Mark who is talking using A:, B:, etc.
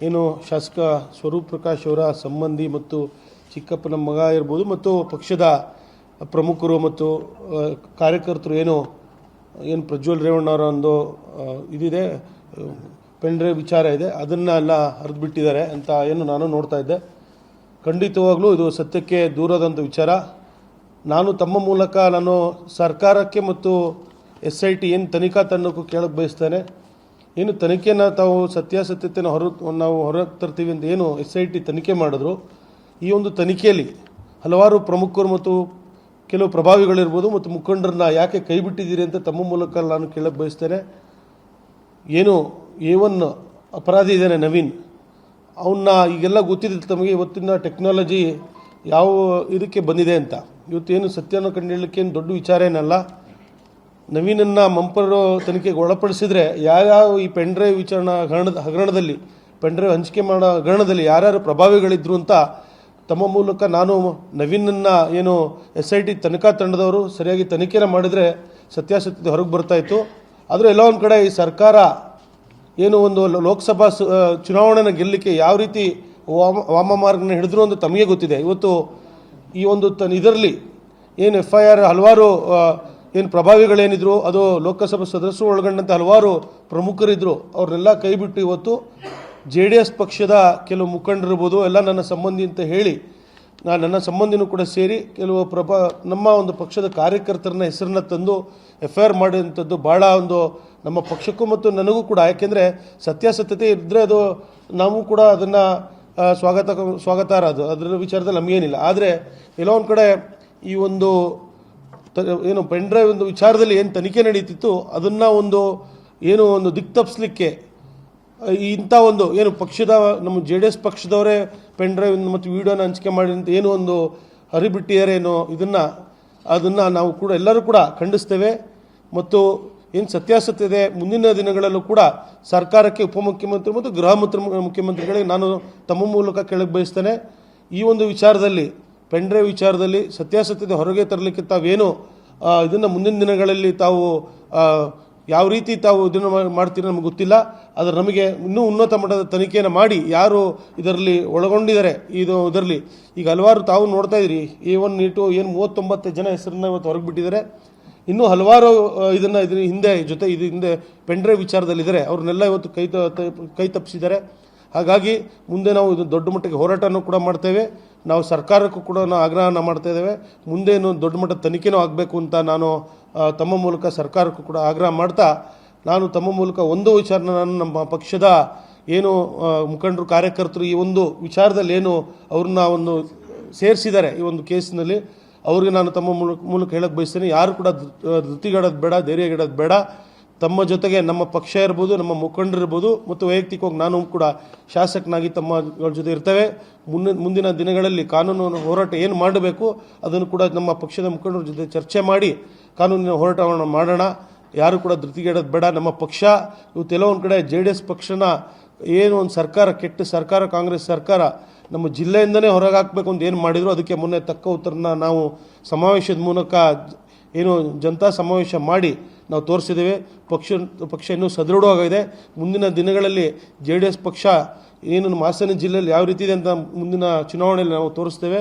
A: ಏನು ಶಾಸಕ ಸ್ವರೂಪ್ ಪ್ರಕಾಶ್ ಅವರ ಸಂಬಂಧಿ ಮತ್ತು ಚಿಕ್ಕಪ್ಪನ ಮಗ ಇರ್ಬೋದು ಮತ್ತು ಪಕ್ಷದ ಪ್ರಮುಖರು ಮತ್ತು ಕಾರ್ಯಕರ್ತರು ಏನು ಪ್ರಜ್ವಲ್ ರೇವಣ್ಣ ಅವರ ಒಂದು ಇದಿದೆ ಪೆನ್ ಡ್ರೈವ್ ವಿಚಾರ ಇದೆ, ಅದನ್ನೆಲ್ಲ ಹರಿದುಬಿಟ್ಟಿದ್ದಾರೆ ಅಂತ ನಾನು ನೋಡ್ತಾ ಇದ್ದೆ. ಖಂಡಿತವಾಗ್ಲೂ ಇದು ಸತ್ಯಕ್ಕೆ ದೂರದಂಥ ವಿಚಾರ. ನಾನು ತಮ್ಮ ಮೂಲಕ ಸರ್ಕಾರಕ್ಕೆ ಮತ್ತು SIT ಏನು ತನಿಖಾ ತಂಡಕ್ಕೂ ಕೇಳಕ್ಕೆ ಬಯಸ್ತೇನೆ. ಏನು ತನಿಖೆನ ತಾವು ಸತ್ಯಾಸತ್ಯತೆಯನ್ನು ನಾವು ಹೊರಗೆ ತರ್ತೀವಿ ಅಂತ ಏನು SIT ತನಿಖೆ ಮಾಡಿದ್ರು, ಈ ಒಂದು ತನಿಖೆಯಲ್ಲಿ ಹಲವಾರು ಪ್ರಮುಖರು ಮತ್ತು ಕೆಲವು ಪ್ರಭಾವಿಗಳಿರ್ಬೋದು ಮತ್ತು ಮುಖಂಡರನ್ನ ಯಾಕೆ ಕೈ ಬಿಟ್ಟಿದ್ದೀರಿ ಅಂತ ತಮ್ಮ ಮೂಲಕ ನಾನು ಕೇಳಕ್ಕೆ ಬಯಸ್ತೇನೆ. ಏನು A1 ಅಪರಾಧಿ ಇದ್ದಾನೆ ನವೀನ್, ಅವನ್ನ ಈಗೆಲ್ಲ ಗೊತ್ತಿದೆ ತಮಗೆ. ಇವತ್ತಿನ ಟೆಕ್ನಾಲಜಿ ಯಾವ ಇದಕ್ಕೆ ಬಂದಿದೆ ಅಂತ. ಇವತ್ತೇನು ಸತ್ಯನ ಕಂಡುಹಿಡಲಿಕ್ಕೆ ಏನು ದೊಡ್ಡ ವಿಚಾರ ಏನಲ್ಲ. ನವೀನನ್ನು ಮಂಪರು ತನಿಖೆಗೆ ಒಳಪಡಿಸಿದರೆ ಯಾವ್ಯಾವ ಈ ಪೆನ್ ಡ್ರೈವ್ ಹಗರಣದಲ್ಲಿ ಪೆನ್ ಡ್ರೈವ್ ಹಂಚಿಕೆ ಮಾಡೋ ಹಗರಣದಲ್ಲಿ ಯಾರ್ಯಾರು ಪ್ರಭಾವಿಗಳಿದ್ರು ಅಂತ ತಮ್ಮ ಮೂಲಕ ನಾನು ನವೀನನ್ನು ಏನು SIT ತನಿಖಾ ತಂಡದವರು ಸರಿಯಾಗಿ ತನಿಖೆನ ಮಾಡಿದರೆ ಸತ್ಯಾಸತ್ಯತೆ ಹೊರಗೆ ಬರ್ತಾಯಿತ್ತು. ಆದರೆ ಎಲ್ಲ ಒಂದು ಕಡೆ ಈ ಸರ್ಕಾರ ಏನು ಒಂದು ಲೋಕಸಭಾ ಚುನಾವಣೆನ ಗೆಲ್ಲಲಿಕ್ಕೆ ಯಾವ ರೀತಿ ವಾಮಮಾರ್ಗನ ಹಿಡಿದ್ರು ಅಂತ ತಮಗೆ ಗೊತ್ತಿದೆ. ಇವತ್ತು ಈ ಒಂದು ಇದರಲ್ಲಿ ಏನು FIR ಹಲವಾರು ಏನು ಪ್ರಭಾವಿಗಳೇನಿದ್ರು, ಅದು ಲೋಕಸಭಾ ಸದಸ್ಯರು ಒಳಗೊಂಡಂತೆ ಹಲವಾರು ಪ್ರಮುಖರಿದ್ದರು, ಅವ್ರನ್ನೆಲ್ಲ ಕೈಬಿಟ್ಟು ಇವತ್ತು JDS ಪಕ್ಷದ ಕೆಲವು ಮುಖಂಡರಿರ್ಬೋದು ಎಲ್ಲ ನನ್ನ ಸಂಬಂಧಿ ಅಂತ ಹೇಳಿ ನನ್ನ ಸಂಬಂಧಿನೂ ಕೂಡ ಸೇರಿ ಕೆಲವು ನಮ್ಮ ಒಂದು ಪಕ್ಷದ ಕಾರ್ಯಕರ್ತರನ್ನ ಹೆಸರನ್ನ ತಂದು FIR ಮಾಡಿದಂಥದ್ದು ಭಾಳ ಒಂದು ನಮ್ಮ ಪಕ್ಷಕ್ಕೂ ಮತ್ತು ನನಗೂ ಕೂಡ, ಯಾಕೆಂದರೆ ಸತ್ಯಾಸತ್ಯತೆ ಇದ್ದರೆ ಅದು ನಾವು ಕೂಡ ಅದನ್ನು ಸ್ವಾಗತಾರ್ಹ, ಅದರ ವಿಚಾರದಲ್ಲಿ ನಮಗೇನಿಲ್ಲ. ಆದರೆ ಎಲ್ಲೋ ಒಂದು ಕಡೆ ಈ ಒಂದು ಏನು ಪೆನ್ ಡ್ರೈವ್ ಒಂದು ವಿಚಾರದಲ್ಲಿ ಏನು ತನಿಖೆ ನಡೀತಿತ್ತು ಅದನ್ನು ಒಂದು ದಿಕ್ಕು ತಪ್ಪಿಸ್ಲಿಕ್ಕೆ ಇಂಥ ಒಂದು ಏನು ಪಕ್ಷದ ನಮ್ಮ JDS ಪಕ್ಷದವರೇ ಪೆನ್ ಡ್ರೈವ್ ಮತ್ತು ವಿಡಿಯೋನ ಹಂಚಿಕೆ ಮಾಡಿ ಅಂತ ಒಂದು ಹರಿಬಿಟ್ಟಿದ್ದಾರೇನೋ, ಅದನ್ನು ನಾವು ಕೂಡ ಎಲ್ಲರೂ ಕೂಡ ಖಂಡಿಸ್ತೇವೆ. ಮತ್ತು ಏನು ಸತ್ಯಾಸತ್ಯತೆ ಮುಂದಿನ ದಿನಗಳಲ್ಲೂ ಕೂಡ ಸರ್ಕಾರಕ್ಕೆ ಉಪಮುಖ್ಯಮಂತ್ರಿ ಮತ್ತು ಗೃಹ ಮುಖ್ಯಮಂತ್ರಿಗಳಿಗೆ ನಾನು ತಮ್ಮ ಮೂಲಕ ಕೇಳಕ್ಕೆ ಬಯಸ್ತೇನೆ. ಈ ಒಂದು ವಿಚಾರದಲ್ಲಿ ಪೆನ್ ಡ್ರೈವ್ ವಿಚಾರದಲ್ಲಿ ಸತ್ಯಾಸತ್ಯತೆ ಹೊರಗೆ ತರಲಿಕ್ಕೆ ತಾವೇನು ಇದನ್ನು ಮುಂದಿನ ದಿನಗಳಲ್ಲಿ ತಾವು ಯಾವ ರೀತಿ ತಾವು ಇದನ್ನು ಮಾಡ್ತೀರೋ ನಮಗೆ ಗೊತ್ತಿಲ್ಲ. ಆದರೆ ನಮಗೆ ಇನ್ನೂ ಉನ್ನತ ಮಟ್ಟದ ತನಿಖೆಯನ್ನು ಮಾಡಿ ಯಾರು ಇದರಲ್ಲಿ ಒಳಗೊಂಡಿದ್ದಾರೆ ಇದರಲ್ಲಿ ಈಗ ಹಲವಾರು ತಾವು ನೋಡ್ತಾ ಇದ್ದೀರಿ. A1 A2 ಏನು 39 ಜನ ಹೆಸರನ್ನ ಇವತ್ತು ಹೊರಗೆ ಬಿಟ್ಟಿದ್ದಾರೆ. ಇನ್ನೂ ಹಲವಾರು ಇದನ್ನು ಹಿಂದೆ ಪೆನ್ ಡ್ರೈವ್ ವಿಚಾರದಲ್ಲಿದ್ದಾರೆ, ಅವ್ರನ್ನೆಲ್ಲ ಇವತ್ತು ಕೈ ತಪ್ಪಿಸಿದ್ದಾರೆ. ಹಾಗಾಗಿ ಮುಂದೆ ನಾವು ಇದು ದೊಡ್ಡ ಮಟ್ಟಿಗೆ ಹೋರಾಟನೂ ಕೂಡ ಮಾಡ್ತೇವೆ. ನಾವು ಸರ್ಕಾರಕ್ಕೂ ಕೂಡ ನಾವು ಆಗ್ರಹನ ಮಾಡ್ತಾ ಇದ್ದೇವೆ. ಮುಂದೇನು ದೊಡ್ಡ ಮಟ್ಟದ ತನಿಖೆನೂ ಆಗಬೇಕು ಅಂತ ನಾನು ತಮ್ಮ ಮೂಲಕ ಸರ್ಕಾರಕ್ಕೂ ಕೂಡ ಆಗ್ರಹ ಮಾಡ್ತಾ, ನಾನು ತಮ್ಮ ಮೂಲಕ ಒಂದು ವಿಚಾರನ ನಮ್ಮ ಪಕ್ಷದ ಏನು ಮುಖಂಡರು ಕಾರ್ಯಕರ್ತರು ಈ ಒಂದು ವಿಚಾರದಲ್ಲಿ ಅವ್ರನ್ನ ಸೇರಿಸಿದ್ದಾರೆ ಈ ಒಂದು ಕೇಸಿನಲ್ಲಿ, ಅವ್ರಿಗೆ ನಾನು ತಮ್ಮ ಮೂಲಕ ಹೇಳಕ್ಕೆ ಬಯಸ್ತೇನೆ. ಯಾರು ಕೂಡ ಧೃತಿಗೆಡೋದು ಬೇಡ, ಧೈರ್ಯಗೆಡೋದು ಬೇಡ. ತಮ್ಮ ಜೊತೆಗೆ ನಮ್ಮ ಪಕ್ಷ ಇರ್ಬೋದು, ನಮ್ಮ ಮುಖಂಡರಿರ್ಬೋದು ಮತ್ತು ವೈಯಕ್ತಿಕವಾಗಿ ನಾನು ಕೂಡ ಶಾಸಕನಾಗಿ ತಮ್ಮಗಳ ಜೊತೆ ಇರ್ತೇವೆ. ಮುಂದಿನ ದಿನಗಳಲ್ಲಿ ಕಾನೂನು ಹೋರಾಟ ಏನು ಮಾಡಬೇಕು ಅದನ್ನು ಕೂಡ ನಮ್ಮ ಪಕ್ಷದ ಮುಖಂಡರ ಜೊತೆ ಚರ್ಚೆ ಮಾಡಿ ಕಾನೂನಿನ ಹೋರಾಟವನ್ನು ಮಾಡೋಣ. ಯಾರು ಕೂಡ ಧೃತಿಗೆಡೋದು ಬೇಡ. ನಮ್ಮ ಪಕ್ಷ ಇವತ್ತೆಲ್ಲ ಒಂದು ಕಡೆ JDS ಪಕ್ಷನ ಒಂದು ಸರ್ಕಾರ ಕೆಟ್ಟ ಸರ್ಕಾರ, ಕಾಂಗ್ರೆಸ್ ಸರ್ಕಾರ ನಮ್ಮ ಜಿಲ್ಲೆಯಿಂದನೇ ಹೊರಗೆ ಹಾಕಬೇಕು ಅಂತ ಏನು ಮಾಡಿದ್ರು ಅದಕ್ಕೆ ಮೊನ್ನೆ ತಕ್ಕ ಉತ್ತರನ ನಾವು ಸಮಾವೇಶದ ಮೂಲಕ ಜನತಾ ಸಮಾವೇಶ ಮಾಡಿ ನಾವು ತೋರಿಸಿದ್ದೇವೆ. ಪಕ್ಷ ಇನ್ನೂ ಸದೃಢವಾಗಿದೆ. ಮುಂದಿನ ದಿನಗಳಲ್ಲಿ JDS ಪಕ್ಷ ನಮ್ಮ ಹಾಸನ ಜಿಲ್ಲೆಯಲ್ಲಿ ಯಾವ ರೀತಿ ಇದೆ ಅಂತ ಮುಂದಿನ ಚುನಾವಣೆಯಲ್ಲಿ ನಾವು ತೋರಿಸ್ತೇವೆ.